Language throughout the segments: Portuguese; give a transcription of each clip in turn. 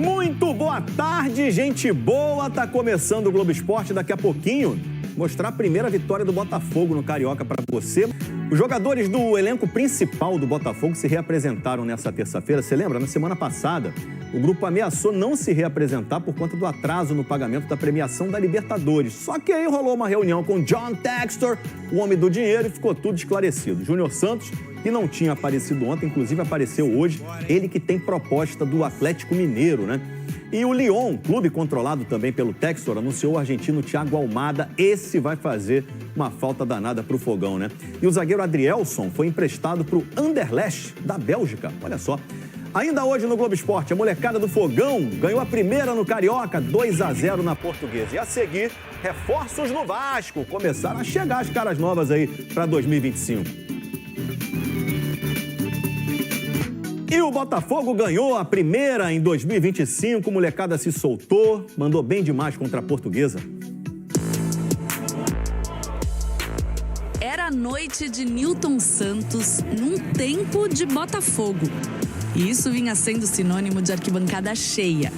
Muito boa tarde, gente boa. Tá começando o Globo Esporte daqui a pouquinho. Mostrar a primeira vitória do Botafogo no Carioca para você. Os jogadores do elenco principal do Botafogo se reapresentaram nessa terça-feira. Você lembra? Na semana passada, o grupo ameaçou não se reapresentar por conta do atraso no pagamento da premiação da Libertadores. Só que aí rolou uma reunião com John Textor, o homem do dinheiro, e ficou tudo esclarecido. Júnior Santos, que não tinha aparecido ontem, inclusive apareceu hoje, ele que tem proposta do Atlético Mineiro, né? E o Lyon, clube controlado também pelo Textor, anunciou o argentino Thiago Almada. Esse vai fazer uma falta danada para o Fogão, né? E o zagueiro Adrielson foi emprestado para o Anderlecht, da Bélgica. Olha só. Ainda hoje no Globo Esporte, a molecada do Fogão ganhou a primeira no Carioca, 2-0 na Portuguesa. E a seguir, reforços no Vasco. Começaram a chegar as caras novas aí para 2025. E o Botafogo ganhou a primeira em 2025, molecada se soltou, mandou bem demais contra a Portuguesa. Era a noite de Nilton Santos num tempo de Botafogo. E isso vinha sendo sinônimo de arquibancada cheia.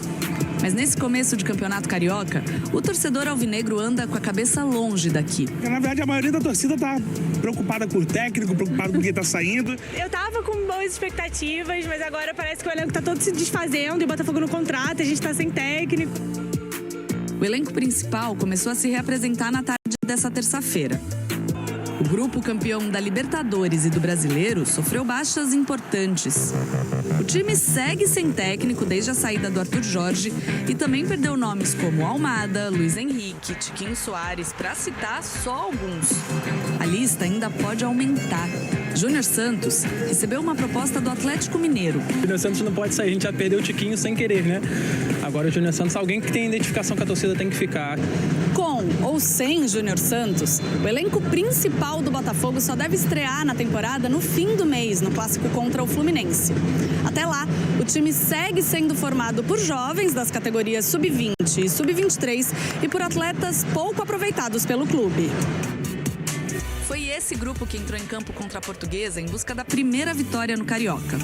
Mas nesse começo de campeonato carioca, o torcedor alvinegro anda com a cabeça longe daqui. Na verdade, a maioria da torcida tá preocupada com o técnico, preocupada com quem tá saindo. Eu tava com boas expectativas, mas agora parece que o elenco tá todo se desfazendo e o Botafogo no contrato, a gente tá sem técnico. O elenco principal começou a se reapresentar na tarde dessa terça-feira. O grupo campeão da Libertadores e do Brasileiro sofreu baixas importantes. O time segue sem técnico desde a saída do Arthur Jorge e também perdeu nomes como Almada, Luiz Henrique, Tiquinho Soares, para citar só alguns. A lista ainda pode aumentar. Júnior Santos recebeu uma proposta do Atlético Mineiro. O Júnior Santos não pode sair, a gente já perdeu o Tiquinho sem querer, né? Agora o Júnior Santos, alguém que tem identificação com a torcida tem que ficar. Com ou sem Júnior Santos, o elenco principal do Botafogo só deve estrear na temporada no fim do mês, no clássico contra o Fluminense. Até lá, o time segue sendo formado por jovens das categorias sub-20 e sub-23 e por atletas pouco aproveitados pelo clube. Foi esse grupo que entrou em campo contra a Portuguesa em busca da primeira vitória no Carioca.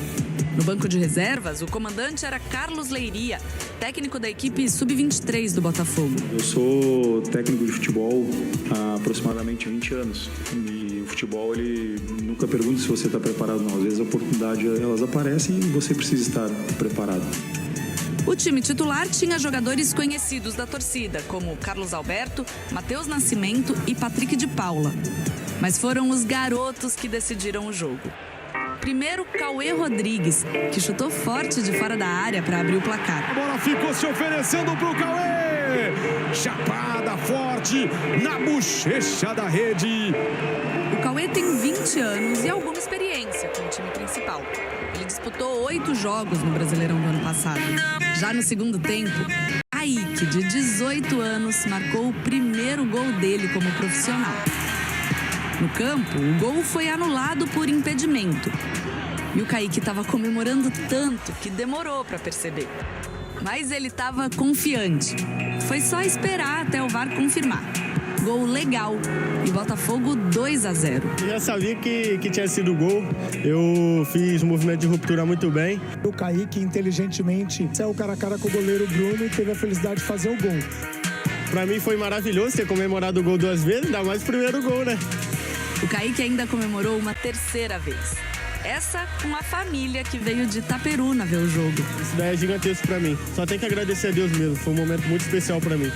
No banco de reservas, o comandante era Carlos Leiria, técnico da equipe sub-23 do Botafogo. Eu sou técnico de futebol há aproximadamente 20 anos. E o futebol, ele nunca pergunta se você está preparado ou não. Às vezes a oportunidade, elas aparecem e você precisa estar preparado. O time titular tinha jogadores conhecidos da torcida, como Carlos Alberto, Matheus Nascimento e Patrick de Paula. Mas foram os garotos que decidiram o jogo. Primeiro, Cauê Rodrigues, que chutou forte de fora da área para abrir o placar. A bola ficou se oferecendo pro Cauê. Chapada forte na bochecha da rede. O Cauê tem 20 anos e alguma experiência com o time principal. Ele disputou 8 jogos no Brasileirão do ano passado. Já no segundo tempo, Kaique, de 18 anos, marcou o primeiro gol dele como profissional. No campo, o gol foi anulado por impedimento. E o Kaique estava comemorando tanto que demorou para perceber. Mas ele estava confiante. Foi só esperar até o VAR confirmar. Gol legal. E Botafogo 2-0. Eu já sabia que tinha sido gol. Eu fiz um movimento de ruptura muito bem. O Kaique, inteligentemente, saiu cara a cara com o goleiro Bruno e teve a felicidade de fazer o gol. Pra mim foi maravilhoso ter comemorado o gol 2 vezes, ainda mais o primeiro gol, né? O Kaique ainda comemorou uma terceira vez. Essa com a família que veio de Itaperuna ver o jogo. Isso daí é gigantesco pra mim. Só tenho que agradecer a Deus mesmo. Foi um momento muito especial pra mim.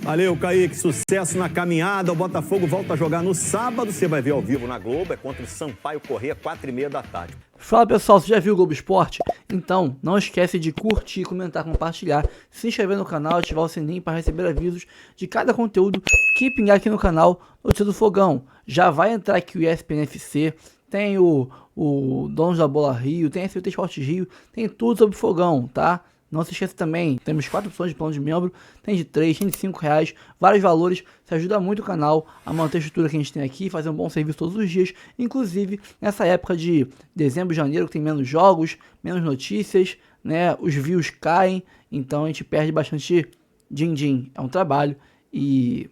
Valeu, Kaique. Sucesso na caminhada. O Botafogo volta a jogar no sábado. Você vai ver ao vivo na Globo. É contra o Sampaio Corrêa, 4h30 da tarde. Fala pessoal, você já viu o Globo Esporte? Então, não esquece de curtir, comentar, compartilhar, se inscrever no canal, ativar o sininho para receber avisos de cada conteúdo que pingar aqui no canal Notícia do Fogão. Já vai entrar aqui o ESPN FC, tem o Donos da Bola Rio, tem SBT Esporte Rio, tem tudo sobre o Fogão, tá? Não se esqueça também, temos 4 opções de plano de membro, tem de 3, tem de 5 reais, vários valores, isso ajuda muito o canal a manter a estrutura que a gente tem aqui, fazer um bom serviço todos os dias, inclusive nessa época de dezembro e janeiro que tem menos jogos, menos notícias, né, os views caem, então a gente perde bastante din-din, é um trabalho e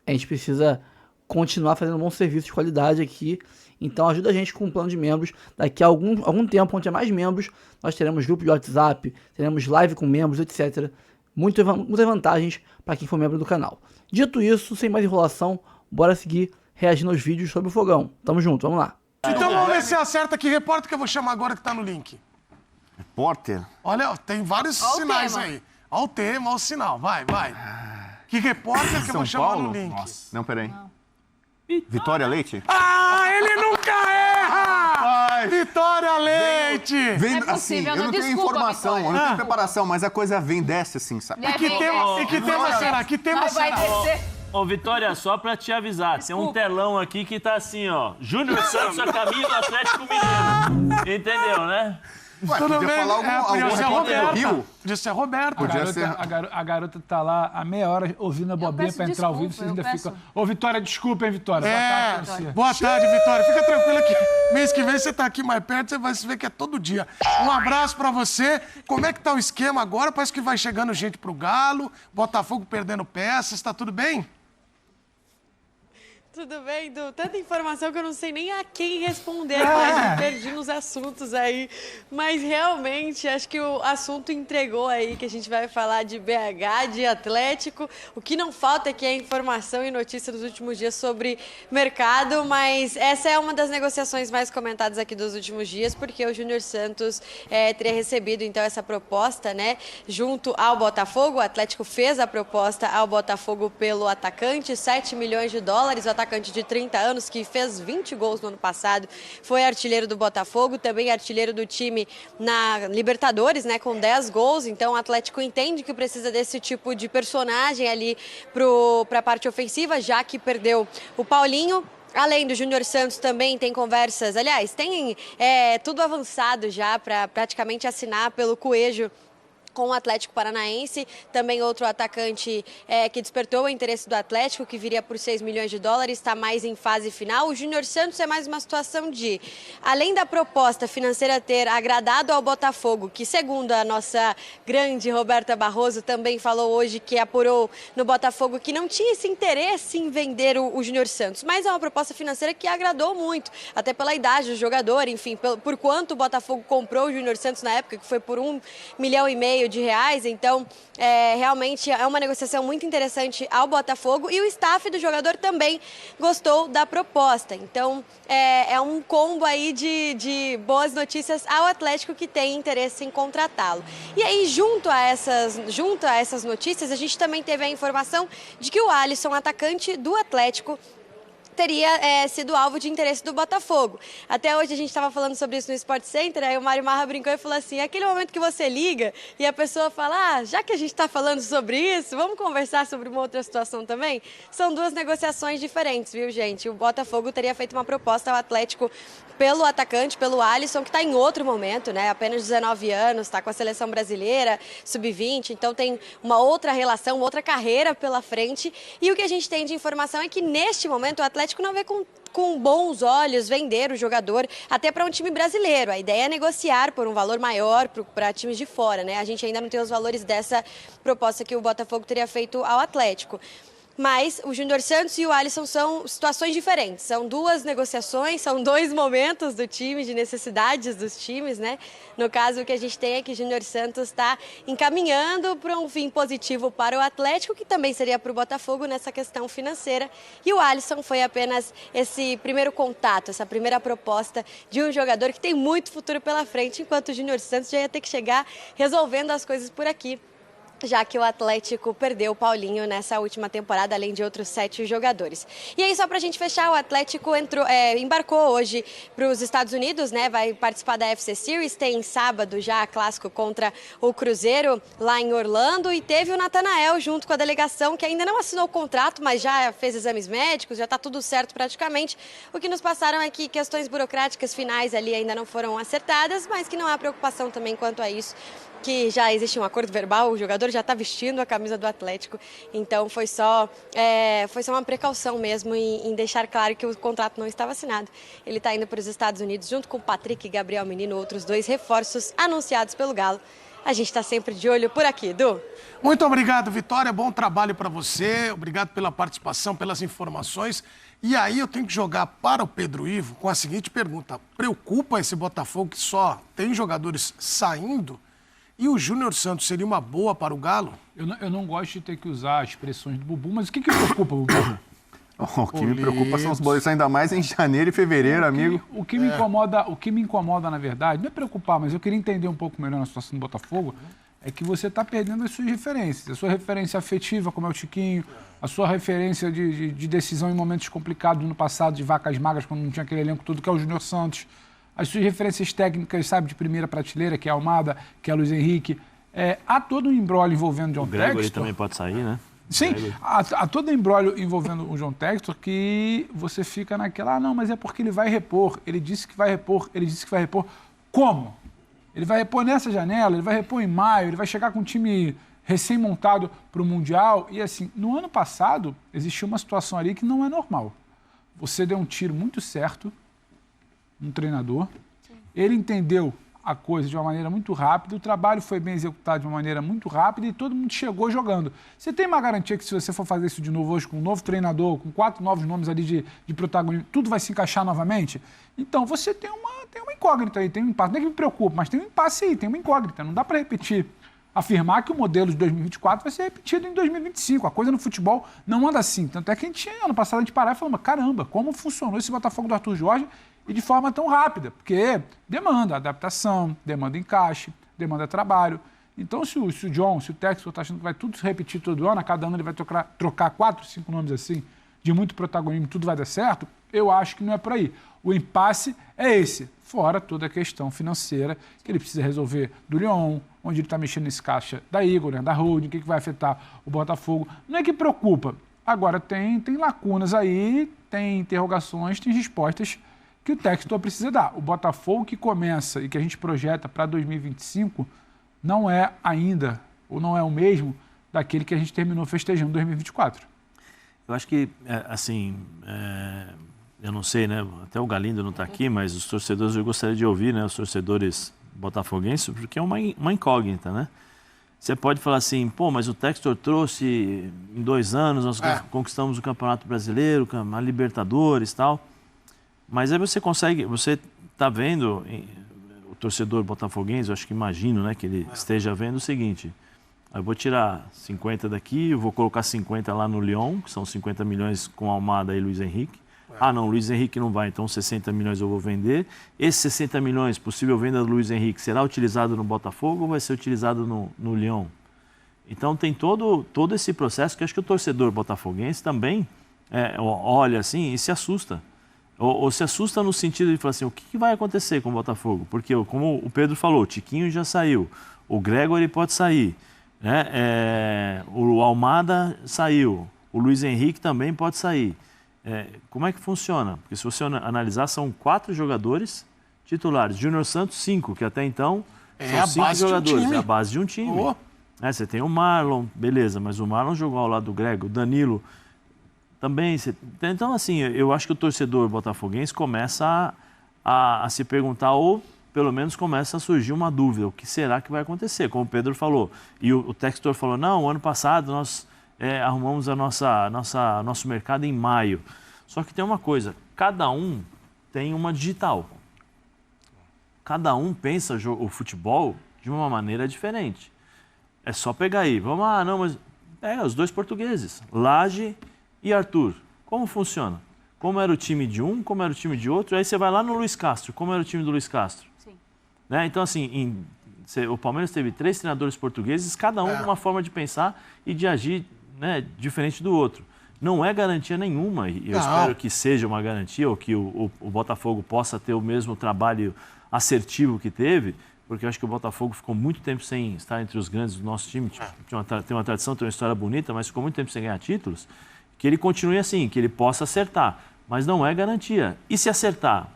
a gente precisa continuar fazendo um bom serviço de qualidade aqui Então ajuda a gente com um plano de membros. Daqui a algum tempo, quando tiver mais membros, nós teremos grupo de WhatsApp, teremos live com membros, etc. Muitas vantagens para quem for membro do canal. Dito isso, sem mais enrolação, bora seguir reagindo aos vídeos sobre o fogão. Tamo junto, vamos lá. Então vamos ver se acerta que repórter que eu vou chamar agora que tá no link. Repórter? Olha, tem vários sinais aí. Olha o tema, olha o sinal. Vai. Que repórter que eu vou chamar no link. Nossa. Não, peraí. Vitória Leite? Ah, ele nunca erra! Vitória Leite! Vem, assim, eu não tenho informação, eu não tenho preparação, mas a coisa vem, desce assim, sabe? E que tema será? Que tema será? Ô, Vitória, só pra te avisar, tem um telão aqui que tá assim, ó. Júnior Santos a caminho do Atlético Mineiro. Entendeu, né? Ué, podia falar algum repórter do Rio? Podia ser a Roberta. A garota tá lá há meia hora ouvindo a bobinha pra entrar ao vivo, vocês ainda ficam... Ô, Vitória, desculpa, hein, Vitória? Boa tarde, Vitória. Fica tranquila que mês que vem você tá aqui mais perto, você vai se ver que é todo dia. Um abraço pra você. Como é que tá o esquema agora? Parece que vai chegando gente pro Galo, Botafogo perdendo peças, tá tudo bem? Tudo bem, Du? Tanta informação que eu não sei nem a quem responder, mas eu perdi nos assuntos aí. Mas realmente, acho que o assunto entregou aí, que a gente vai falar de BH, de Atlético. O que não falta aqui é informação e notícia dos últimos dias sobre mercado, mas essa é uma das negociações mais comentadas aqui dos últimos dias, porque o Júnior Santos teria recebido, então, essa proposta, né, junto ao Botafogo. O Atlético fez a proposta ao Botafogo pelo atacante, 7 milhões de dólares. O atacante de 30 anos, que fez 20 gols no ano passado, foi artilheiro do Botafogo, também artilheiro do time na Libertadores, né, com 10 gols. Então o Atlético entende que precisa desse tipo de personagem ali para a parte ofensiva, já que perdeu o Paulinho. Além do Júnior Santos, também tem conversas, aliás, tem tudo avançado já para praticamente assinar pelo Coelho com o Atlético Paranaense. Também outro atacante que despertou o interesse do Atlético, que viria por 6 milhões de dólares, está mais em fase final. O Júnior Santos é mais uma situação de, além da proposta financeira ter agradado ao Botafogo, que segundo a nossa grande Roberta Barroso também falou hoje, que apurou no Botafogo que não tinha esse interesse em vender o Júnior Santos, mas é uma proposta financeira que agradou muito, até pela idade do jogador, enfim, por quanto o Botafogo comprou o Júnior Santos na época, que foi por R$1,5 milhão de reais. Então realmente é uma negociação muito interessante ao Botafogo, e o staff do jogador também gostou da proposta. Então é um combo aí de boas notícias ao Atlético, que tem interesse em contratá-lo. E aí, junto a essas notícias, a gente também teve a informação de que o Alisson, atacante do Atlético, teria sido alvo de interesse do Botafogo. Até hoje a gente estava falando sobre isso no Sport Center, aí o Mário Marra brincou e falou assim, aquele momento que você liga e a pessoa fala, já que a gente está falando sobre isso, vamos conversar sobre uma outra situação também? São duas negociações diferentes, viu, gente? O Botafogo teria feito uma proposta ao Atlético pelo atacante, pelo Alisson, que está em outro momento, né? Apenas 19 anos, está com a seleção brasileira, sub-20, então tem uma outra relação, outra carreira pela frente. E o que a gente tem de informação é que, neste momento, o Atlético não vê com bons olhos vender o jogador até para um time brasileiro. A ideia é negociar por um valor maior para times de fora, né? A gente ainda não tem os valores dessa proposta que o Botafogo teria feito ao Atlético. Mas o Júnior Santos e o Alisson são situações diferentes. São duas negociações, são dois momentos do time, de necessidades dos times, né? No caso, o que a gente tem é que o Júnior Santos está encaminhando para um fim positivo para o Atlético, que também seria para o Botafogo nessa questão financeira. E o Alisson foi apenas esse primeiro contato, essa primeira proposta de um jogador que tem muito futuro pela frente, enquanto o Júnior Santos já ia ter que chegar resolvendo as coisas por aqui, já que o Atlético perdeu o Paulinho nessa última temporada, além de outros 7 jogadores. E aí, só pra gente fechar, o Atlético embarcou hoje para os Estados Unidos, né? Vai participar da FC Series, tem sábado já clássico contra o Cruzeiro lá em Orlando, e teve o Natanael junto com a delegação, que ainda não assinou o contrato, mas já fez exames médicos, já tá tudo certo praticamente. O que nos passaram é que questões burocráticas finais ali ainda não foram acertadas, mas que não há preocupação também quanto a isso, que já existe um acordo verbal, o jogador já está vestindo a camisa do Atlético, então foi só uma precaução mesmo em deixar claro que o contrato não estava assinado. Ele está indo para os Estados Unidos junto com o Patrick e Gabriel Menino, outros 2 reforços anunciados pelo Galo. A gente está sempre de olho por aqui, Du. Muito obrigado, Vitória, bom trabalho para você, obrigado pela participação, pelas informações. E aí eu tenho que jogar para o Pedro Ivo com a seguinte pergunta. Preocupa esse Botafogo que só tem jogadores saindo? E o Júnior Santos seria uma boa para o Galo? Eu não gosto de ter que usar as expressões do Bubu, mas o que preocupa, Bubu? O que me preocupa são os boletos, ainda mais em janeiro e fevereiro, amigo. O que me incomoda, na verdade, não é preocupar, mas eu queria entender um pouco melhor na situação do Botafogo, é que você está perdendo as suas referências. A sua referência afetiva, como é o Tiquinho, a sua referência de decisão em momentos complicados no passado, de vacas magras, quando não tinha aquele elenco todo, que é o Júnior Santos. As suas referências técnicas, sabe, de primeira prateleira, que é a Almada, que é o Luiz Henrique. Há todo um imbróglio envolvendo o John Textor. O Gregory também pode sair, né? Sim, há todo um imbróglio envolvendo o John Textor que você fica naquela, não, mas é porque ele vai repor, ele disse que vai repor, ele disse que vai repor. Como? Ele vai repor nessa janela, ele vai repor em maio, ele vai chegar com um time recém-montado para o Mundial. E assim, no ano passado, existiu uma situação ali que não é normal. Você deu um tiro muito certo, um treinador, ele entendeu a coisa de uma maneira muito rápida, o trabalho foi bem executado de uma maneira muito rápida e todo mundo chegou jogando. Você tem uma garantia que se você for fazer isso de novo hoje com um novo treinador, com 4 novos nomes ali de protagonismo, tudo vai se encaixar novamente? Então você tem uma incógnita aí, tem um impasse. Não é que me preocupa, mas tem um impasse aí, tem uma incógnita. Não dá para repetir, afirmar que o modelo de 2024 vai ser repetido em 2025. A coisa no futebol não anda assim. Tanto é que ano passado a gente parava e falava, caramba, como funcionou esse Botafogo do Arthur Jorge e de forma tão rápida, porque demanda adaptação, demanda encaixe, demanda trabalho. Então, se o John, se o Textor está achando que vai tudo se repetir todo ano, a cada ano ele vai trocar 4, 5 nomes assim, de muito protagonismo, tudo vai dar certo, eu acho que não é por aí. O impasse é esse, fora toda a questão financeira que ele precisa resolver do Lyon, onde ele está mexendo nesse caixa da Igor, né, da Holding, o que vai afetar o Botafogo. Não é que preocupa. Agora, tem lacunas aí, tem interrogações, tem respostas que o Textor precisa dar. O Botafogo que começa e que a gente projeta para 2025 não é ainda, ou não é o mesmo, daquele que a gente terminou festejando em 2024. Eu acho que, eu não sei, né? Até o Galindo não está aqui, mas os torcedores, eu gostaria de ouvir, né? Os torcedores botafoguenses, porque é uma incógnita, né? Você pode falar assim, pô, mas o Textor trouxe, em 2 anos, nós conquistamos o Campeonato Brasileiro, a Libertadores e tal. Mas aí você está vendo, o torcedor botafoguense, eu acho que imagino, né, que ele esteja vendo o seguinte, eu vou tirar 50 daqui, eu vou colocar 50 lá no Lyon, que são 50 milhões com Almada e Luiz Henrique. Ah, não, Luiz Henrique não vai, então 60 milhões eu vou vender. Esses 60 milhões, possível venda do Luiz Henrique, será utilizado no Botafogo ou vai ser utilizado no Lyon? Então tem todo esse processo que eu acho que o torcedor botafoguense também olha assim e se assusta. Ou se assusta no sentido de falar assim, o que vai acontecer com o Botafogo? Porque, como o Pedro falou, o Tiquinho já saiu, o Gregory pode sair, né? O Almada saiu, o Luiz Henrique também pode sair. Como é que funciona? Porque se você analisar, são 4 jogadores titulares. Júnior Santos, 5, que até então são 5 jogadores. É a base de um time. Você tem o Marlon, beleza, mas o Marlon jogou ao lado do Grego, o Danilo também. Então, assim, eu acho que o torcedor botafoguense começa a se perguntar, ou pelo menos começa a surgir uma dúvida, o que será que vai acontecer? Como o Pedro falou. E o Textor falou, não, ano passado nós arrumamos nosso mercado em maio. Só que tem uma coisa, cada um tem uma digital. Cada um pensa o futebol de uma maneira diferente. É só pegar aí, vamos lá, não, mas pega os 2 portugueses, Lage e Arthur. Como funciona? Como era o time de um, como era o time de outro, aí você vai lá no Luiz Castro, como era o time do Luiz Castro. Sim. Né? Então, assim, o Palmeiras teve 3 treinadores portugueses, cada um com uma forma de pensar e de agir, né, diferente do outro. Não é garantia nenhuma, e eu espero que seja uma garantia, ou que o Botafogo possa ter o mesmo trabalho assertivo que teve, porque eu acho que o Botafogo ficou muito tempo sem estar entre os grandes do nosso time, tem uma tradição, tem uma história bonita, mas ficou muito tempo sem ganhar títulos, que ele continue assim, que ele possa acertar, mas não é garantia. E se acertar,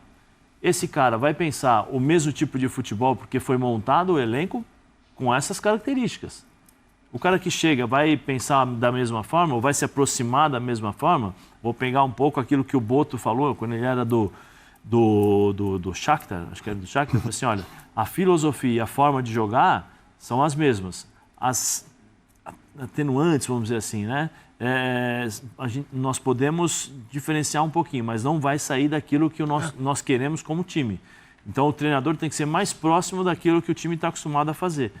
esse cara vai pensar o mesmo tipo de futebol, porque foi montado o elenco com essas características. O cara que chega vai pensar da mesma forma, ou vai se aproximar da mesma forma. Vou pegar um pouco aquilo que o Boto falou, quando ele era do Shakhtar, acho que era do Shakhtar, falou assim, olha, a filosofia e a forma de jogar são as mesmas. As atenuantes, vamos dizer assim, né? nós podemos diferenciar um pouquinho, mas não vai sair daquilo que nós queremos como time. Então, o treinador tem que ser mais próximo daquilo que o time está acostumado a fazer.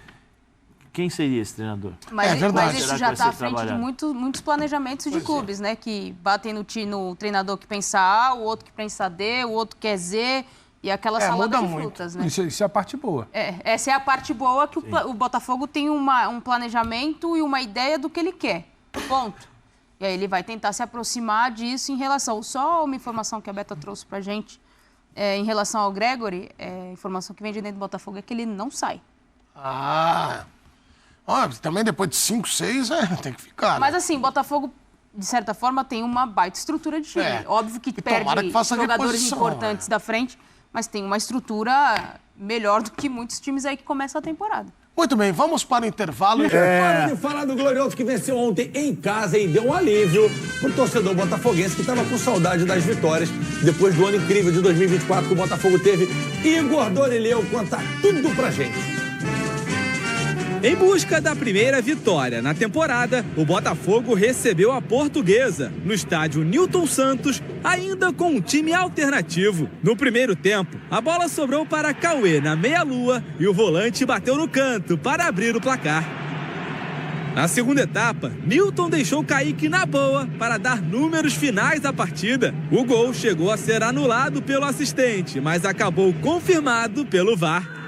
Quem seria esse treinador? Mas isso já está à frente de muitos planejamentos de clubes, né? Que batem no treinador que pensa A, o outro que pensa D, o outro quer Z, e aquela salada de frutas, né? Isso é a parte boa. Essa é a parte boa, que o Botafogo tem um planejamento e uma ideia do que ele quer. Ponto. E aí ele vai tentar se aproximar disso em relação... Só uma informação que a Beta trouxe pra gente, em relação ao Gregory, a informação que vem de dentro do Botafogo é que ele não sai. Também depois de 5, 6, tem que ficar. Mas assim, Botafogo, de certa forma, tem uma baita estrutura de time. Óbvio que perde jogadores importantes da frente, mas tem uma estrutura melhor do que muitos times aí que começam a temporada. Muito bem, vamos para o intervalo. Para de falar do Glorioso que venceu ontem em casa e deu um alívio pro torcedor botafoguense que estava com saudade das vitórias depois do ano incrível de 2024 que o Botafogo teve. Igor Dorileu conta tudo pra gente. Em busca da primeira vitória na temporada, o Botafogo recebeu a Portuguesa, no estádio Newton Santos, ainda com um time alternativo. No primeiro tempo, a bola sobrou para Cauê na meia-lua e o volante bateu no canto para abrir o placar. Na segunda etapa, Newton deixou Kaique na boa para dar números finais da partida. O gol chegou a ser anulado pelo assistente, mas acabou confirmado pelo VAR.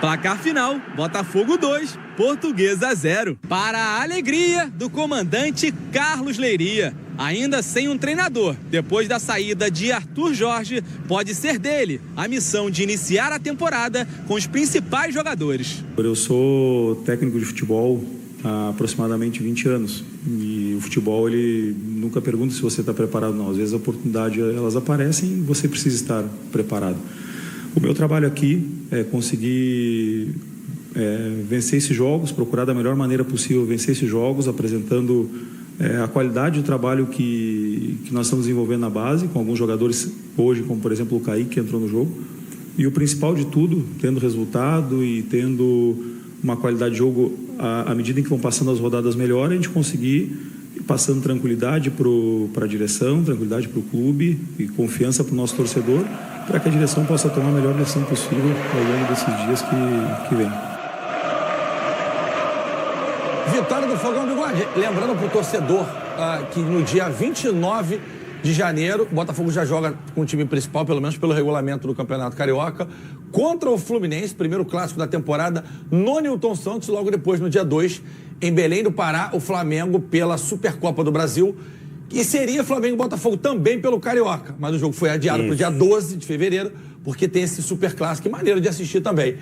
Placar final, Botafogo 2, Portuguesa 0. Para a alegria do comandante Carlos Leiria, ainda sem um treinador, depois da saída de Arthur Jorge, pode ser dele a missão de iniciar a temporada com os principais jogadores. Eu sou técnico de futebol há aproximadamente 20 anos e o futebol, ele nunca pergunta se você está preparado ou não. Às vezes a oportunidade, elas aparecem e você precisa estar preparado. O meu trabalho aqui é conseguir vencer esses jogos, procurar da melhor maneira possível vencer esses jogos, apresentando a qualidade do trabalho que nós estamos desenvolvendo na base, com alguns jogadores hoje, como por exemplo o Kaique, que entrou no jogo. E o principal de tudo, tendo resultado e tendo uma qualidade de jogo à medida em que vão passando as rodadas melhor, a gente conseguir ir passando tranquilidade para a direção, tranquilidade para o clube e confiança para o nosso torcedor, para que a direção possa tomar a melhor decisão possível ao longo desses dias que vem. Vitória do Fogão Bigode. Lembrando para o torcedor que no dia 29 de janeiro, o Botafogo já joga com o time principal, pelo menos pelo regulamento do Campeonato Carioca, contra o Fluminense, primeiro clássico da temporada, no Newton Santos, logo depois, no dia 2, em Belém do Pará, o Flamengo pela Supercopa do Brasil. E seria Flamengo e Botafogo também pelo Carioca. Mas o jogo foi adiado para o dia 12 de fevereiro, porque tem esse super clássico e maneiro de assistir também.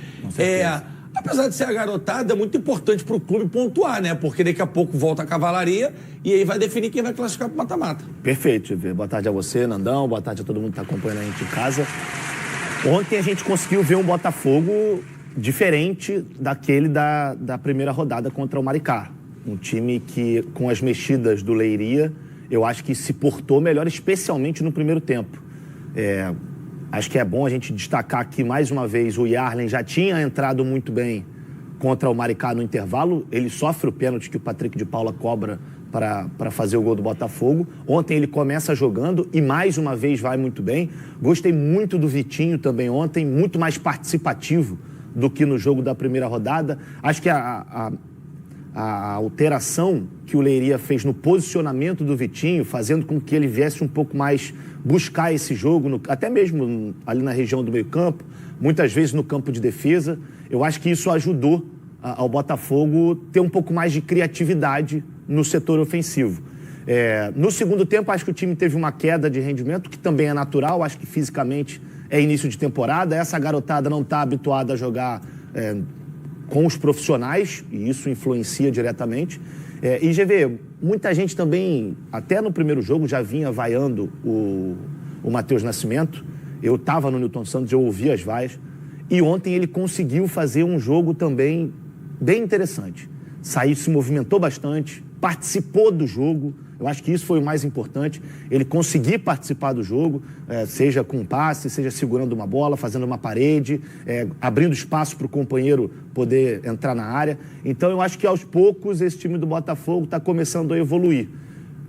Apesar de ser a garotada, é muito importante para o clube pontuar, né? Porque daqui a pouco volta a cavalaria e aí vai definir quem vai classificar para o mata-mata. Perfeito, Gê. Boa tarde a você, Nandão. Boa tarde a todo mundo que está acompanhando a gente em casa. Ontem a gente conseguiu ver um Botafogo diferente daquele da primeira rodada contra o Maricá. Um time que, com as mexidas do Leiria, eu acho que se portou melhor, especialmente no primeiro tempo. Acho que é bom a gente destacar aqui mais uma vez, o Yarlen já tinha entrado muito bem contra o Maricá no intervalo. Ele sofre o pênalti que o Patrick de Paula cobra para fazer o gol do Botafogo. Ontem ele começa jogando e mais uma vez vai muito bem. Gostei muito do Vitinho também ontem, muito mais participativo do que no jogo da primeira rodada. Acho que a alteração que o Leiria fez no posicionamento do Vitinho, fazendo com que ele viesse um pouco mais buscar esse jogo, até mesmo ali na região do meio-campo, muitas vezes no campo de defesa. Eu acho que isso ajudou ao Botafogo ter um pouco mais de criatividade no setor ofensivo. No segundo tempo, acho que o time teve uma queda de rendimento, que também é natural, acho que fisicamente é início de temporada. Essa garotada não está habituada a jogar com os profissionais, e isso influencia diretamente. E GV, muita gente também, até no primeiro jogo, já vinha vaiando o Matheus Nascimento. Eu estava no Newton Santos, eu ouvi as vaias. E ontem ele conseguiu fazer um jogo também bem interessante. Se movimentou bastante, participou do jogo. Eu acho que isso foi o mais importante, ele conseguir participar do jogo, seja com passe, seja segurando uma bola, fazendo uma parede, abrindo espaço para o companheiro poder entrar na área. Então eu acho que aos poucos esse time do Botafogo está começando a evoluir.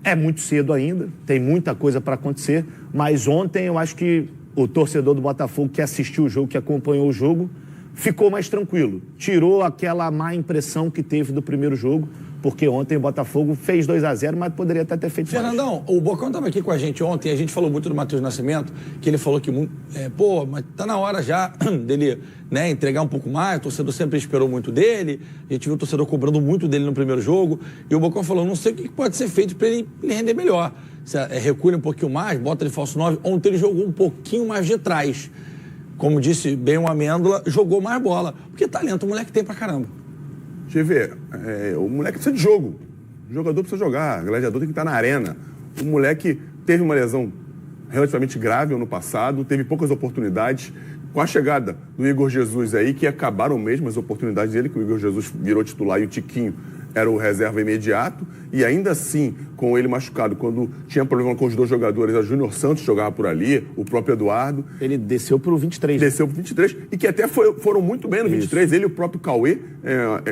É muito cedo ainda, tem muita coisa para acontecer, mas ontem eu acho que o torcedor do Botafogo que assistiu o jogo, que acompanhou o jogo, ficou mais tranquilo. Tirou aquela má impressão que teve do primeiro jogo, porque ontem o Botafogo fez 2-0, mas poderia até ter feito Fernandão, o Bocão estava aqui com a gente ontem, a gente falou muito do Matheus Nascimento, que ele falou que, mas tá na hora já dele, né, entregar um pouco mais, o torcedor sempre esperou muito dele, a gente viu o torcedor cobrando muito dele no primeiro jogo, e o Bocão falou, não sei o que pode ser feito para ele render melhor. Recua um pouquinho mais, bota ele falso 9, ontem ele jogou um pouquinho mais de trás. Como disse bem o Amêndola, jogou mais bola, porque talento o moleque tem pra caramba. GV, o moleque precisa de jogo. O jogador precisa jogar, o gladiador tem que estar na arena. O moleque teve uma lesão relativamente grave ano passado, teve poucas oportunidades. Com a chegada do Igor Jesus aí, que acabaram mesmo as oportunidades dele, que o Igor Jesus virou titular e o Tiquinho era o reserva imediato, e ainda assim, com ele machucado, quando tinha problema com os dois jogadores, a Júnior Santos jogava por ali, o próprio Eduardo. Ele desceu pro 23. Desceu pro 23, e que até foram muito bem no 23. Ele e o próprio Cauê,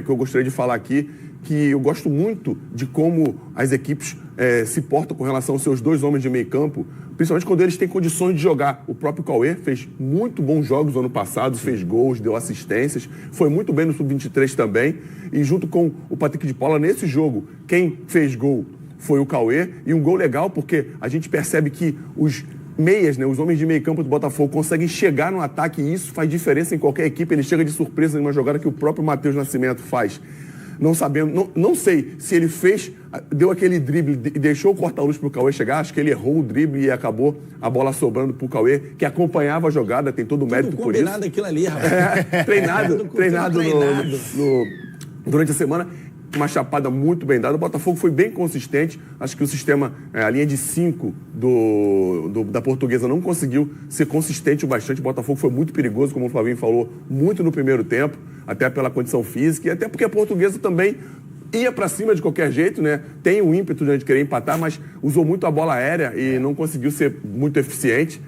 que eu gostaria de falar aqui, que eu gosto muito de como as equipes se portam com relação aos seus dois homens de meio campo, principalmente quando eles têm condições de jogar. O próprio Cauê fez muito bons jogos no ano passado, fez gols, deu assistências, foi muito bem no Sub-23 também, e junto com o Patrick de Paula, nesse jogo, quem fez gol foi o Cauê, e um gol legal porque a gente percebe que os meias, né, os homens de meio campo do Botafogo conseguem chegar no ataque, e isso faz diferença em qualquer equipe. Ele chega de surpresa numa jogada que o próprio Matheus Nascimento faz. Não sei se ele deu aquele drible e deixou o corta-luz pro Cauê chegar. Acho que ele errou o drible e acabou a bola sobrando pro Cauê, que acompanhava a jogada, tem todo o mérito por isso. Combinado aquilo ali, rapaz. Treinado durante a semana. Uma chapada muito bem dada. O Botafogo foi bem consistente. Acho que o sistema, a linha de 5 da Portuguesa não conseguiu ser consistente o bastante. O Botafogo foi muito perigoso, como o Flavinho falou, muito no primeiro tempo, até pela condição física e até porque a Portuguesa também ia para cima de qualquer jeito, né? Tem o ímpeto de querer empatar, mas usou muito a bola aérea e não conseguiu ser muito eficiente.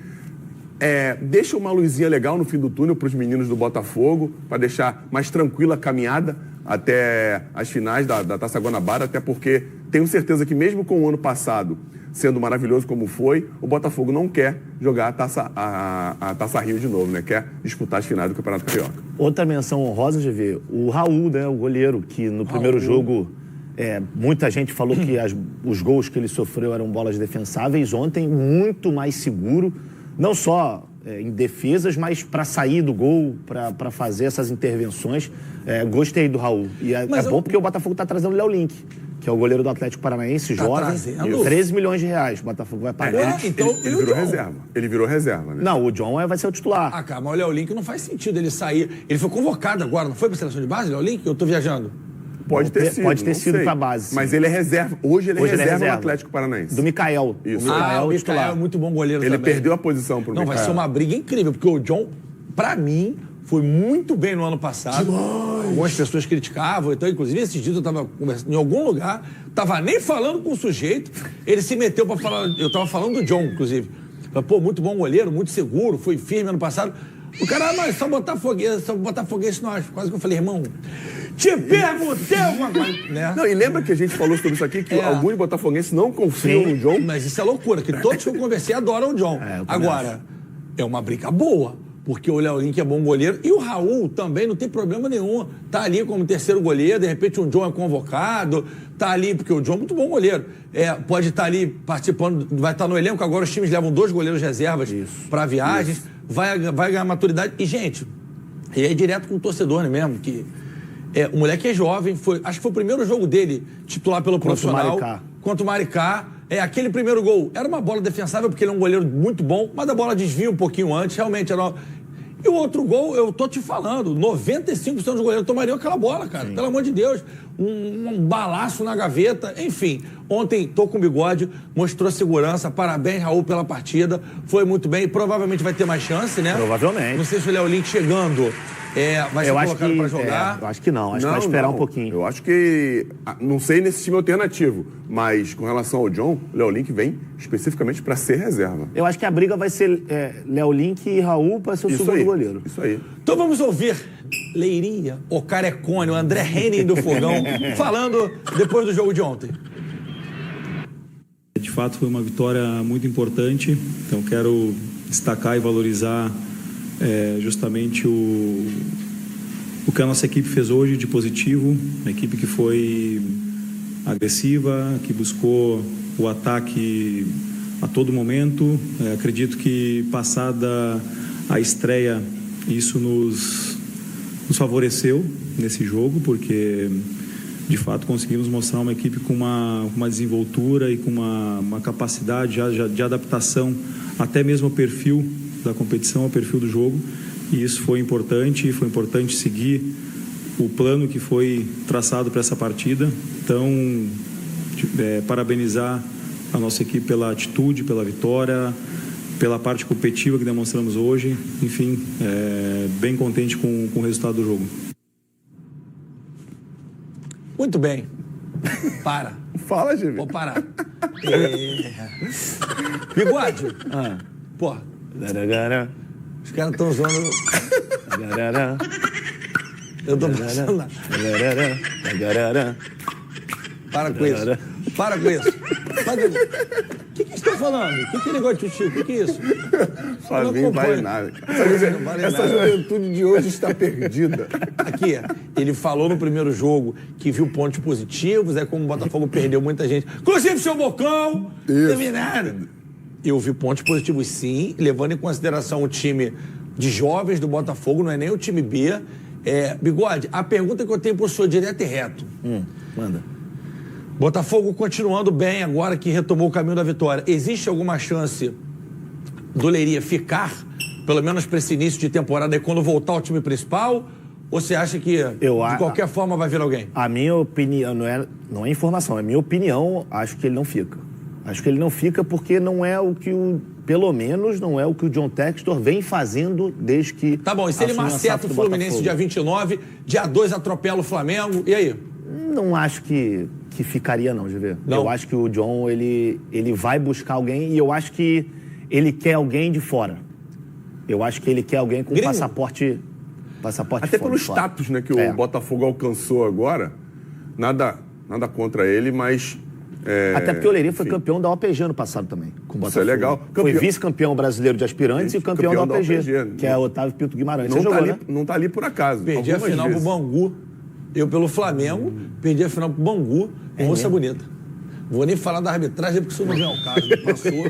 Deixa uma luzinha legal no fim do túnel para os meninos do Botafogo, para deixar mais tranquila a caminhada até as finais da Taça Guanabara, até porque tenho certeza que mesmo com o ano passado sendo maravilhoso como foi, o Botafogo não quer jogar a Taça Rio de novo, né? Quer disputar as finais do Campeonato Carioca. Outra menção honrosa, GV, o Raul, né? O goleiro, que no primeiro jogo muita gente falou que os gols que ele sofreu eram bolas defensáveis. Ontem, muito mais seguro, não só em defesas, mas para sair do gol, para fazer essas intervenções. Gostei do Raul. E bom porque o Botafogo está trazendo o Léo Link, que é o goleiro do Atlético Paranaense, jovem, 13 milhões de reais. O Botafogo vai pagar. Então, ele virou reserva. Ele virou reserva, né? Não, o John vai ser o titular. Mas o Léo Link não faz sentido ele sair. Ele foi convocado agora, não foi para a seleção de base, Léo Link? Eu estou viajando. Pode ter sido para a base. Mas ele é reserva. Hoje ele é reserva no Atlético Paranaense. Do Mikael. Isso. O Mikael é muito bom goleiro também. Ele perdeu a posição para o Mikael. Não, vai ser uma briga incrível, porque o John, para mim, foi muito bem no ano passado. Algumas pessoas criticavam. Então, inclusive, esses dias eu estava conversando em algum lugar, estava nem falando com o sujeito, ele se meteu para falar. Eu estava falando do John, inclusive. Falei, muito bom goleiro, muito seguro, foi firme ano passado. O cara, mas só Botafoguense nós. Quase que eu falei, irmão, te perguntei alguma coisa. Né? Não, e lembra que a gente falou sobre isso aqui, que alguns botafoguenses não confiam no John? Mas isso é loucura, que todos que eu conversei adoram o John. Agora, é uma briga boa, porque o Léo Link é bom goleiro, e o Raul também não tem problema nenhum. Tá ali como terceiro goleiro, de repente o John é convocado, tá ali, porque o John é muito bom goleiro. Pode estar ali participando, vai estar no elenco, agora os times levam 2 goleiros reservas para viagens, vai ganhar maturidade. E, gente, é direto com o torcedor, né, mesmo, que o moleque é jovem, acho que foi o primeiro jogo dele titular pelo profissional. Contra o Maricá. Aquele primeiro gol era uma bola defensável, porque ele é um goleiro muito bom, mas a bola desvia um pouquinho antes, realmente era. E o outro gol, eu tô te falando, 95% dos goleiros tomariam aquela bola, cara. Sim. Pelo amor de Deus. Um balaço na gaveta. Enfim, ontem tô com o bigode, mostrou segurança. Parabéns, Raul, pela partida. Foi muito bem. Provavelmente vai ter mais chance, né? Provavelmente. Não sei se o Léo Link chegando vai ser colocado para jogar? Eu acho que não. Acho que vai esperar um pouquinho. Eu acho que... Não sei nesse time alternativo, mas com relação ao John, o Léo Link vem especificamente para ser reserva. Eu acho que a briga vai ser Léo Link e Raul para ser o segundo goleiro. Isso aí. Então vamos ouvir Leiria, o Carecone, o André Henning do Fogão, falando depois do jogo de ontem. De fato, foi uma vitória muito importante. Então, quero destacar e valorizar justamente o que a nossa equipe fez hoje de positivo. Uma equipe que foi agressiva, que buscou o ataque a todo momento. Acredito que, passada a estreia, isso nos favoreceu nesse jogo, porque de fato conseguimos mostrar uma equipe com uma desenvoltura e com uma capacidade já de adaptação até mesmo ao perfil da competição, ao perfil do jogo, e isso foi importante seguir o plano que foi traçado para essa partida. Então, parabenizar a nossa equipe pela atitude, pela vitória, pela parte competitiva que demonstramos hoje. Enfim, bem contente com o resultado do jogo. Muito bem. Para. Fala, Gê. Vou parar. Bigode. Pô. Os caras estão usando... Eu tô passando lá. Para com isso. Para com isso. O que você está falando? O que é negócio de Chico? O que é isso? Flavinho não vale nada. Essa juventude de hoje está perdida. Aqui, ele falou no primeiro jogo que viu pontos positivos, como o Botafogo perdeu muita gente. Inclusive o seu Bocão. Terminado. Eu vi pontos positivos, sim, levando em consideração o time de jovens do Botafogo, não é nem o time B. Bigode, a pergunta que eu tenho para o senhor direto e reto. Manda. Botafogo continuando bem agora que retomou o caminho da vitória. Existe alguma chance do Leiria ficar, pelo menos para esse início de temporada, e quando voltar ao time principal? Ou você acha que de qualquer forma vai vir alguém? A minha opinião, não é informação, é minha opinião, acho que ele não fica. Acho que ele não fica porque não é o que pelo menos não é o que o John Textor vem fazendo desde que... Tá bom, e se ele maceta o Fluminense dia 29, dia 2 atropela o Flamengo, e aí? Não acho que ficaria não, GV. Eu acho que o John, ele vai buscar alguém e eu acho que ele quer alguém de fora. Eu acho que ele quer alguém com passaporte até pelo status, né, que o Botafogo alcançou agora, nada contra ele, mas... Até porque o Leiria foi campeão da OPG ano passado também, com o Botafogo. Isso é legal. Foi vice-campeão brasileiro de aspirantes e campeão da OPG, que é o Otávio Pinto Guimarães. Não tá ali por acaso. Perdi a final pro Bangu. Eu, pelo Flamengo, perdi a final pro Bangu, com moça bonita. Vou nem falar da arbitragem, porque isso não vem ao caso. Passou,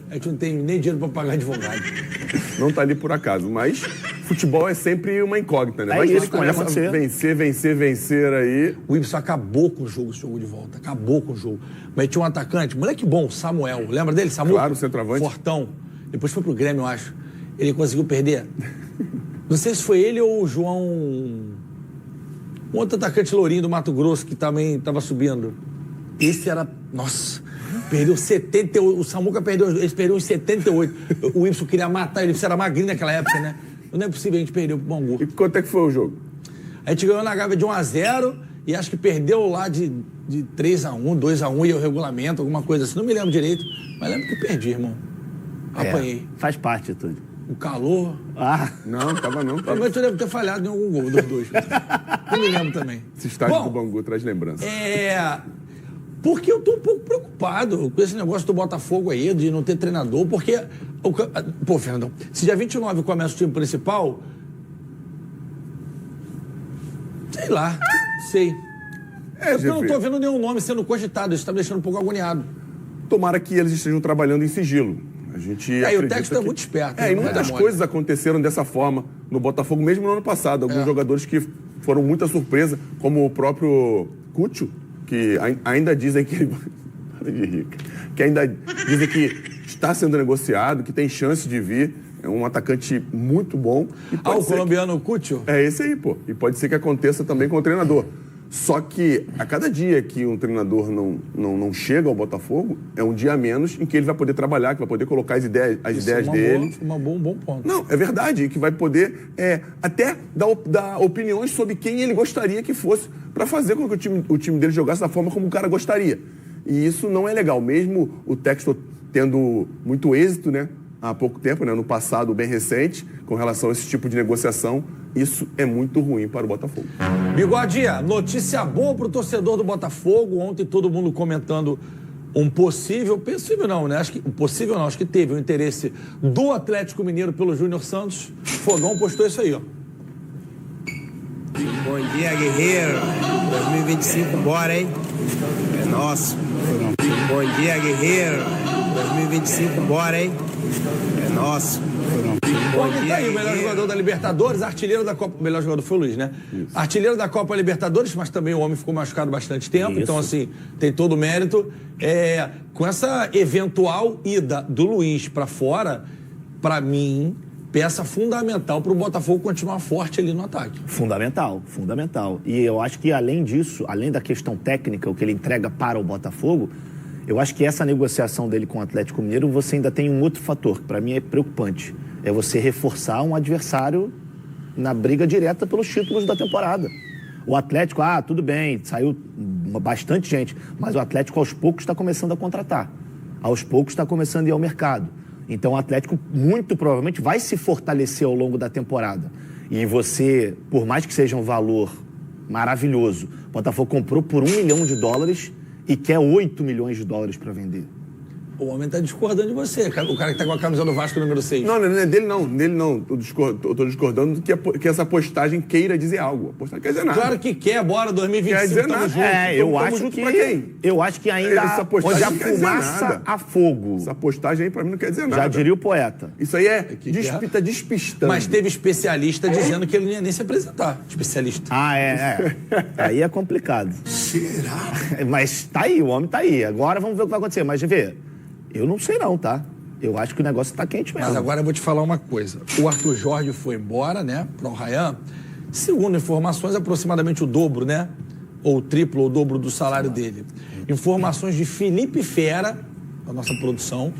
a gente não tem nem dinheiro para pagar advogado. Não tá ali por acaso, mas futebol é sempre uma incógnita, né? Mas ele começa a vencer aí. O Ibson acabou com o jogo, esse jogo de volta. Acabou com o jogo. Mas tinha um atacante, moleque bom, Samuel. Lembra dele? Samuel? Claro, centroavante. Fortão. Depois foi pro Grêmio, eu acho. Ele conseguiu perder. Não sei se foi ele ou o João... Um outro atacante lourinho do Mato Grosso que também estava subindo. Esse era... Nossa, perdeu 78. O Samuca perdeu... Eles perderam em 78. O Ibson queria matar ele. Ele era magrinho naquela época, né? Não é possível, a gente perdeu pro Bangu. E quanto é que foi o jogo? A gente ganhou na Gávea de 1-0 e acho que perdeu lá de 3-1, 2-1 e o regulamento, alguma coisa assim. Não me lembro direito, mas lembro que perdi, irmão. Apanhei. Faz parte de tudo. O calor. Não, tava não. Provavelmente eu devo ter falhado em algum gol dos dois. Não me lembro também. Esse estádio do Bangu traz lembrança. Porque eu tô um pouco preocupado com esse negócio do Botafogo aí, de não ter treinador, porque... Pô, Fernandão, se dia 29 começa o time principal... Sei lá, sei. Eu não tô vendo nenhum nome sendo cogitado, isso tá me deixando um pouco agoniado. Tomara que eles estejam trabalhando em sigilo. A gente e o Textor é muito esperto. E muitas coisas aconteceram dessa forma no Botafogo, mesmo no ano passado. Alguns jogadores que foram muita surpresa, como o próprio Cúcio, que ainda dizem que... que ainda dizem que está sendo negociado, que tem chance de vir. É um atacante muito bom. O colombiano Cúcio? É esse aí, pô. E pode ser que aconteça também com o treinador. Só que a cada dia que um treinador não chega ao Botafogo, é um dia a menos em que ele vai poder trabalhar, que vai poder colocar as ideias dele. Um bom ponto. Não, é verdade. E que vai poder até dar opiniões sobre quem ele gostaria que fosse para fazer com que o time dele jogasse da forma como o cara gostaria. E isso não é legal. Mesmo o Textor tendo muito êxito, né, há pouco tempo, né, no passado bem recente, com relação a esse tipo de negociação, isso é muito ruim para o Botafogo. Bigode, notícia boa para o torcedor do Botafogo. Ontem todo mundo comentando um possível não, né? Acho que teve o interesse do Atlético Mineiro pelo Júnior Santos. Fogão postou isso aí, ó. Bom dia, guerreiro. 2025, bora, hein? É nosso. Bom dia, guerreiro. 2025, bora, hein? É nosso. Ontem tá aí o melhor jogador da Libertadores, artilheiro da Copa. O melhor jogador foi o Luiz, né? Isso. Artilheiro da Copa Libertadores, mas também o homem ficou machucado bastante tempo. Isso. Então, assim, tem todo o mérito. Com essa eventual ida do Luiz pra fora, pra mim, peça fundamental pro Botafogo continuar forte ali no ataque. Fundamental. E eu acho que, além disso, além da questão técnica, o que ele entrega para o Botafogo, eu acho que essa negociação dele com o Atlético Mineiro, você ainda tem um outro fator, que para mim é preocupante. É você reforçar um adversário na briga direta pelos títulos da temporada. O Atlético, tudo bem, saiu bastante gente, mas o Atlético aos poucos está começando a contratar. Aos poucos está começando a ir ao mercado. Então o Atlético muito provavelmente vai se fortalecer ao longo da temporada. E você, por mais que seja um valor maravilhoso, o Botafogo comprou por $1 milhão e quer $8 milhões para vender. O homem tá discordando de você. O cara que tá com a camisa do Vasco número 6. Não é dele não. Eu tô discordando que essa postagem queira dizer algo. A postagem quer dizer nada. Claro que quer, bora, 2025, quer dizer nada. Junto. Eu acho que ainda onde a fumaça a fogo. Essa postagem aí pra mim não quer dizer nada. Já diria o poeta. Isso aí tá despistando. Mas teve especialista dizendo que ele não ia nem se apresentar. Especialista. Aí é complicado. Será? Mas tá aí, o homem tá aí. Agora vamos ver o que vai acontecer. Mas, vê, eu não sei não, tá? Eu acho que o negócio tá quente mesmo. Mas agora eu vou te falar uma coisa. O Arthur Jorge foi embora, né, pro Al-Rayyan. Segundo informações, aproximadamente o dobro, né? Ou o triplo ou o dobro do salário dele. Informações de Felipe Fera, da nossa produção,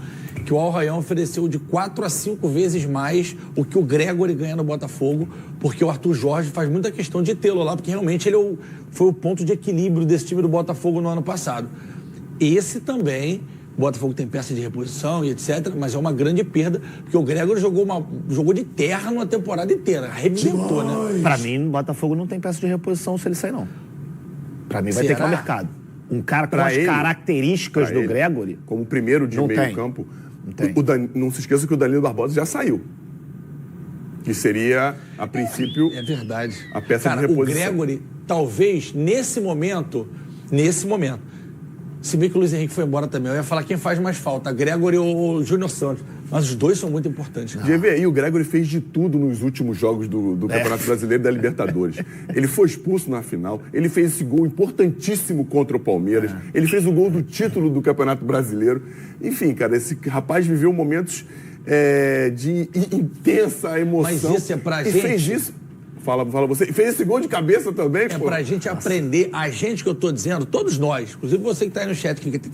que o Al-Rayyan ofereceu de 4 a 5 vezes mais o que o Gregory ganha no Botafogo, porque o Arthur Jorge faz muita questão de tê-lo lá, porque realmente ele foi o ponto de equilíbrio desse time do Botafogo no ano passado. Esse também... O Botafogo tem peça de reposição e etc, mas é uma grande perda, porque o Gregory jogou de terra numa temporada inteira, arrebentou, né? Pra mim, o Botafogo não tem peça de reposição se ele sair, não. Pra mim, vai ter que ir ao mercado. Um cara com as características do Gregory... Como primeiro de meio campo, não se esqueça que o Danilo Barbosa já saiu. Que seria, a princípio... É verdade. A peça de reposição. O Gregory, talvez, nesse momento... Se bem que o Luiz Henrique foi embora também, eu ia falar quem faz mais falta, Gregory ou o Júnior Santos. Mas os dois são muito importantes. E o Gregory fez de tudo nos últimos jogos do Campeonato Brasileiro e da Libertadores. Ele foi expulso na final, ele fez esse gol importantíssimo contra o Palmeiras, ele fez o gol do título do Campeonato Brasileiro. Enfim, cara, esse rapaz viveu momentos de intensa emoção. Mas isso é pra gente... fez isso... Fala você. Fez esse gol de cabeça também, É pra gente aprender, a gente que eu tô dizendo, todos nós, inclusive você que tá aí no chat, que fica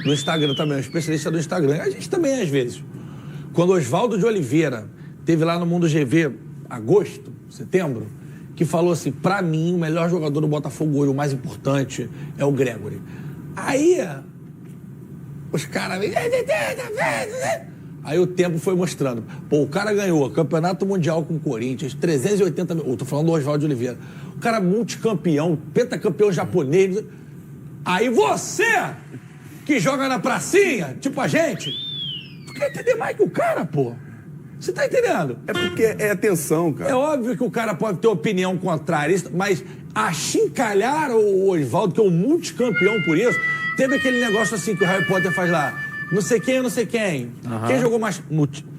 no Instagram também, um especialista do Instagram, a gente também às vezes. Quando o Oswaldo de Oliveira teve lá no Mundo GV, agosto, setembro, que falou assim, pra mim, o melhor jogador do Botafogo hoje, o mais importante, é o Gregory. Aí, os caras... Aí o tempo foi mostrando. Pô, o cara ganhou Campeonato Mundial com o Corinthians, 380 mil... Tô falando do Oswaldo de Oliveira. O cara multicampeão, pentacampeão japonês. Aí você, que joga na pracinha, tipo a gente, tu quer entender mais que o cara, pô. Você tá entendendo? É porque é atenção, cara. É óbvio que o cara pode ter opinião contrária, mas achincalhar o Oswaldo, que é um multicampeão por isso, teve aquele negócio assim que o Harry Potter faz lá. Não sei quem, não sei quem. Uhum. Quem jogou mais...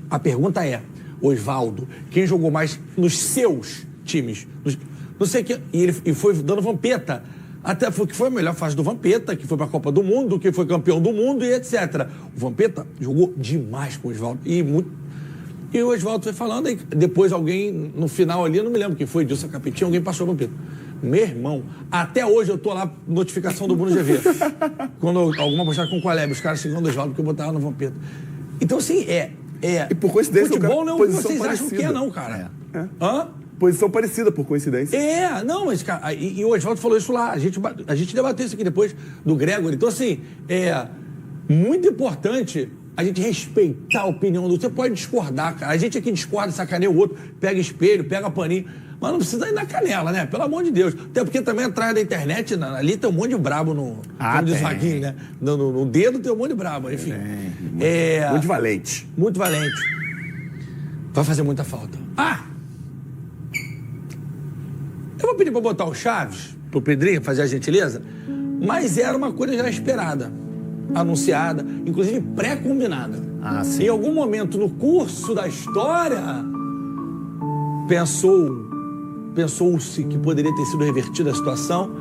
A pergunta é, Oswaldo, quem jogou mais nos seus times? Não sei quem... E foi dando vampeta. Até que foi a melhor fase do Vampeta, que foi pra Copa do Mundo, que foi campeão do mundo e etc. O Vampeta jogou demais com o Oswaldo. E o Oswaldo foi falando, e depois alguém, no final ali, eu não me lembro quem foi, Dilson Capetinho, alguém passou o Vampeta. Meu irmão, até hoje eu tô lá, notificação do Bruno GV. Quando alguma postagem com o Caleb, os caras chegando do Oswaldo, porque eu botava no Vampeta. Então, assim, E por coincidência, futebol não é o que posição vocês acham que é, parecida. não, cara. Hã? Posição parecida, por coincidência. Não, mas, cara, e o Oswaldo falou isso lá, a gente debateu isso aqui depois do Gregory. Então, assim, é muito importante a gente respeitar a opinião do outro. Você pode discordar, cara. A gente aqui discorda, sacaneia o outro, pega espelho, pega paninho. Mas não precisa ir na canela, né? Pelo amor de Deus. Até porque também atrás da internet, ali tem um monte de brabo no... como diz o Vaguinho, né? No dedo tem um monte de brabo, enfim. Muito valente. Muito valente. Vai fazer muita falta. Eu vou pedir pra botar o Chaves, pro Pedrinho, fazer a gentileza, mas era uma coisa já esperada, anunciada, inclusive pré-combinada. Em algum momento no curso da história, pensou-se que poderia ter sido revertida a situação,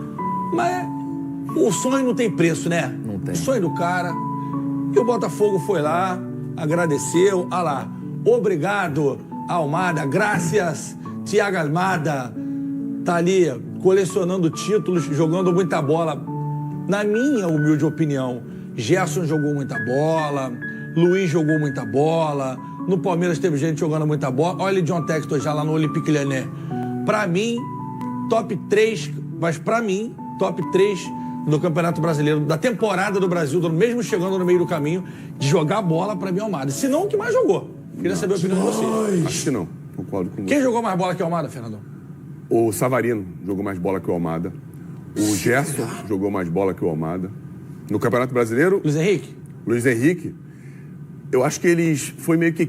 mas o sonho não tem preço, né? Não tem. O sonho do cara. E o Botafogo foi lá, agradeceu. Ah lá, obrigado, Almada, graças, Thiago Almada. Tá ali colecionando títulos, jogando muita bola. Na minha humilde opinião, Gerson jogou muita bola, Luiz jogou muita bola, no Palmeiras teve gente jogando muita bola. Olha o John Textor já lá no Olympique Lyonnais. Pra mim, top 3, mas pra mim, top 3 no Campeonato Brasileiro, da temporada do Brasil, mesmo chegando no meio do caminho, de jogar bola, pra mim, Almada. Se não, o que mais jogou? Queria saber a opinião de vocês. Acho que não, concordo com você. Quem jogou mais bola que o Almada, Fernandão? O Savarino jogou mais bola que o Almada. O Gerson jogou mais bola que o Almada. No Campeonato Brasileiro... Luiz Henrique. Eu acho que eles foi meio que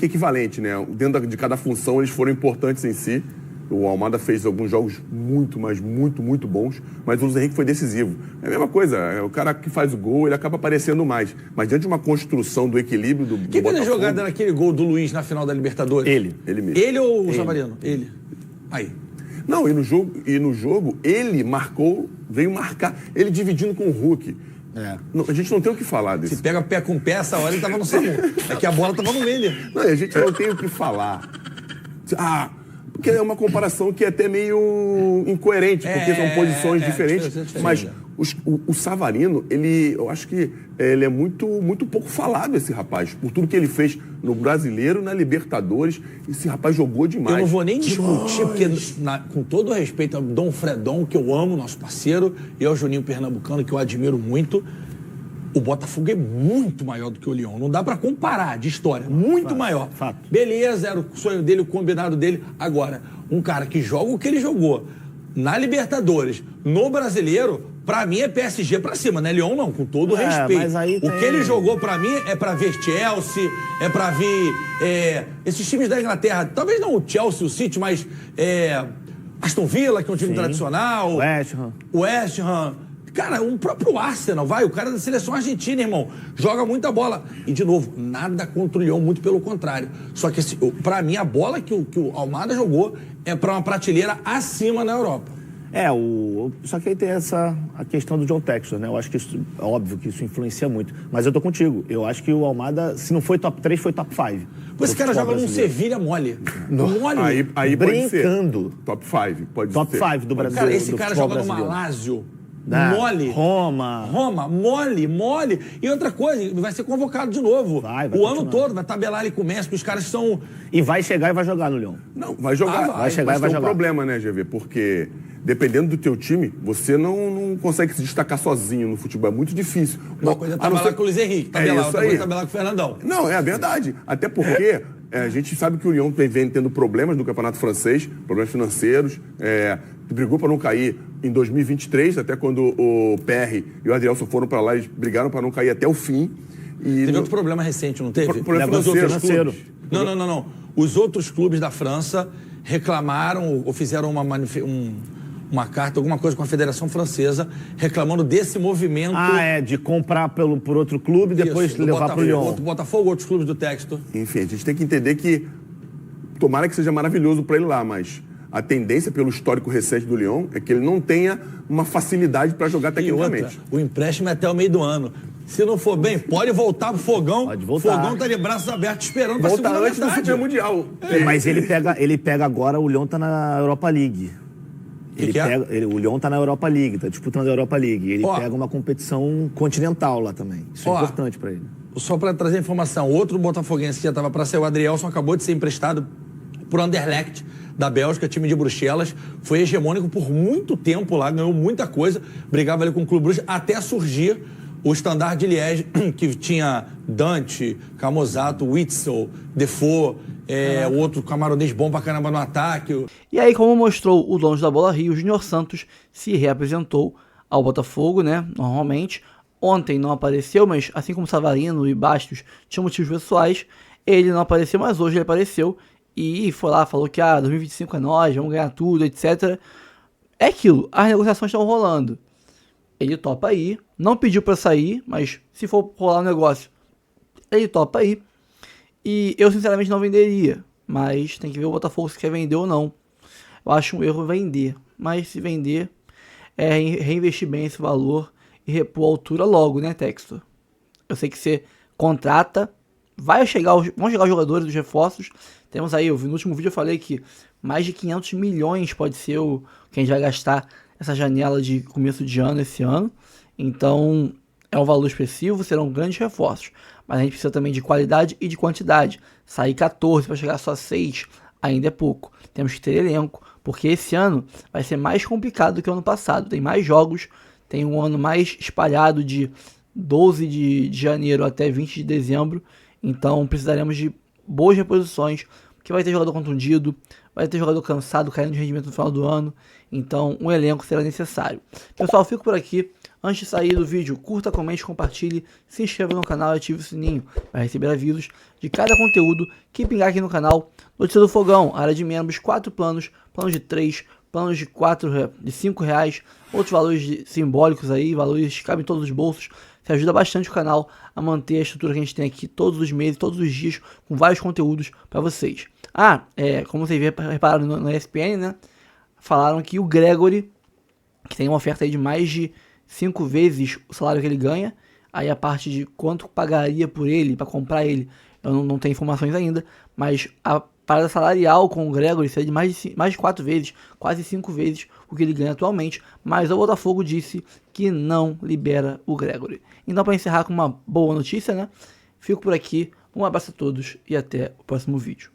equivalente, né? Dentro de cada função, eles foram importantes em si. O Almada fez alguns jogos muito bons, mas o Luiz Henrique foi decisivo. É a mesma coisa, é o cara que faz o gol, ele acaba aparecendo mais. Mas diante de uma construção do equilíbrio do Quem fez a Botafogo... jogada naquele gol do Luiz na final da Libertadores? Ele mesmo. Ele ou o Savarino? Ele. Aí. Não, e no jogo ele marcou, veio marcar, ele dividindo com o Hulk. Não, a gente não tem o que falar desse. Se pega pé com pé, essa hora ele tava no Samu. É que a bola tava no meio. Não, a gente não tem o que falar. Porque é uma comparação que é até meio incoerente, porque são posições diferentes. Mas o Savarino, eu acho que ele é muito pouco falado, esse rapaz. Por tudo que ele fez no Brasileiro, na Libertadores. Esse rapaz jogou demais. Eu não vou nem discutir, porque com todo o respeito ao Dom Fredon, que eu amo, nosso parceiro, e ao Juninho Pernambucano, que eu admiro muito, o Botafogo é muito maior do que o Lyon. Não dá pra comparar de história. Muito maior. Beleza, era o sonho dele, o combinado dele. Agora, um cara que joga o que ele jogou na Libertadores, no Brasileiro, pra mim é PSG pra cima, né? Lyon não, com todo o respeito. Mas aí o que ele jogou pra mim é pra ver Chelsea, é pra ver esses times da Inglaterra. Talvez não o Chelsea, o City, mas Aston Villa, que é um time tradicional. West Ham. Cara, o próprio Arsenal, o cara da seleção argentina, irmão, joga muita bola. E, de novo, nada contra o Lyon, muito pelo contrário. Só que, pra mim, a bola que o Almada jogou é pra uma prateleira acima na Europa. Só que aí tem a questão do John Textor, né? Eu acho que isso, é óbvio que isso influencia muito. Mas eu tô contigo. Eu acho que o Almada, se não foi top 3, foi top 5. Esse cara joga num Sevilha mole. Mole. Aí brincando. Top 5, pode ser. Top 5 do Brasil. Cara, esse cara joga no Malásio. Mole. Roma, mole. E outra coisa, vai ser convocado de novo. Vai o ano todo, vai tabelar ali com o Messi, os caras são... E vai chegar e vai jogar no Lyon. Não, vai jogar. Vai chegar e vai jogar. Mas tem um problema, né, GV? Porque dependendo do teu time, você não consegue se destacar sozinho no futebol. É muito difícil. Uma coisa é tabelar com o Luiz Henrique, outra coisa é tabelar com o Fernandão. Não, é a verdade. Até porque a gente sabe que o Lyon vem tendo problemas no campeonato francês, problemas financeiros, brigou para não cair em 2023, até quando o PR e o Adrielson foram para lá, eles brigaram para não cair até o fim. Teve outro problema recente, não teve? Problema financeiro. Não. Os outros clubes da França reclamaram ou fizeram uma carta, alguma coisa com a Federação Francesa, reclamando desse movimento... de comprar por outro clube e depois levar para o Lyon. Botafogo, outros clubes do Textor. Enfim, a gente tem que entender que, tomara que seja maravilhoso para ele lá, mas a tendência pelo histórico recente do Lyon é que ele não tenha uma facilidade para jogar tecnicamente. O empréstimo é até o meio do ano. Se não for bem, pode voltar pro Fogão. Pode voltar. O Fogão tá de braços abertos esperando pra segunda antes do metade. Super Mundial. Mas ele pega agora, o Lyon tá na Europa League. O Lyon tá na Europa League, tá disputando a Europa League. Ele pega uma competição continental lá também. Isso é importante para ele. Só para trazer informação, outro botafoguense que já estava para ser o Adrielson acabou de ser emprestado por Anderlecht, da Bélgica, time de Bruxelas. Foi hegemônico por muito tempo lá, ganhou muita coisa, brigava ali com o Clube Bruges, até surgir o Standard de Liège, que tinha Dante, Camozato, Witzel, Defoe, o outro camaronês bom pra caramba no ataque. E aí, como mostrou o dono da Bola Rio, o Júnior Santos se reapresentou ao Botafogo, né, normalmente. Ontem não apareceu, mas assim como Savarino e Bastos tinham motivos pessoais, ele não apareceu, mas hoje ele apareceu e foi lá, falou que 2025 é nós, vamos ganhar tudo, etc. É aquilo, as negociações estão rolando. Ele topa aí, não pediu pra sair, mas se for rolar um negócio, ele topa aí. E eu sinceramente não venderia, mas tem que ver o Botafogo se quer vender ou não. Eu acho um erro vender, mas se vender, reinvestir bem esse valor e repor a altura logo, né, Textor? Eu sei que você contrata, vão chegar os jogadores dos reforços. Temos aí, no último vídeo eu falei que mais de 500 milhões pode ser o que a gente vai gastar essa janela de começo de ano, esse ano. Então, é um valor expressivo, serão grandes reforços. Mas a gente precisa também de qualidade e de quantidade. Sair 14 para chegar só 6 ainda é pouco. Temos que ter elenco, porque esse ano vai ser mais complicado do que o ano passado. Tem mais jogos, tem um ano mais espalhado de 12 de janeiro até 20 de dezembro. Então precisaremos de boas reposições, porque vai ter jogador contundido, vai ter jogador cansado, caindo de rendimento no final do ano. Então um elenco será necessário. Pessoal, fico por aqui. Antes de sair do vídeo, curta, comente, compartilhe, se inscreva no canal e ative o sininho para receber avisos de cada conteúdo que pingar aqui no canal. Notícia do Fogão, área de membros, 4 planos, planos de 3, planos de 4, de 5 reais, outros valores simbólicos aí, valores que cabem em todos os bolsos. Isso ajuda bastante o canal a manter a estrutura que a gente tem aqui todos os meses, todos os dias, com vários conteúdos para vocês. Como vocês repararam no ESPN, né? Falaram que o Gregory, que tem uma oferta aí de mais de 5 vezes o salário que ele ganha, aí a parte de quanto pagaria por ele, para comprar ele, eu não tenho informações ainda, mas a parada salarial com o Gregory seria de mais de 4 vezes, quase 5 vezes o que ele ganha atualmente, mas o Botafogo disse que não libera o Gregory. Então, para encerrar com uma boa notícia, né, fico por aqui, um abraço a todos e até o próximo vídeo.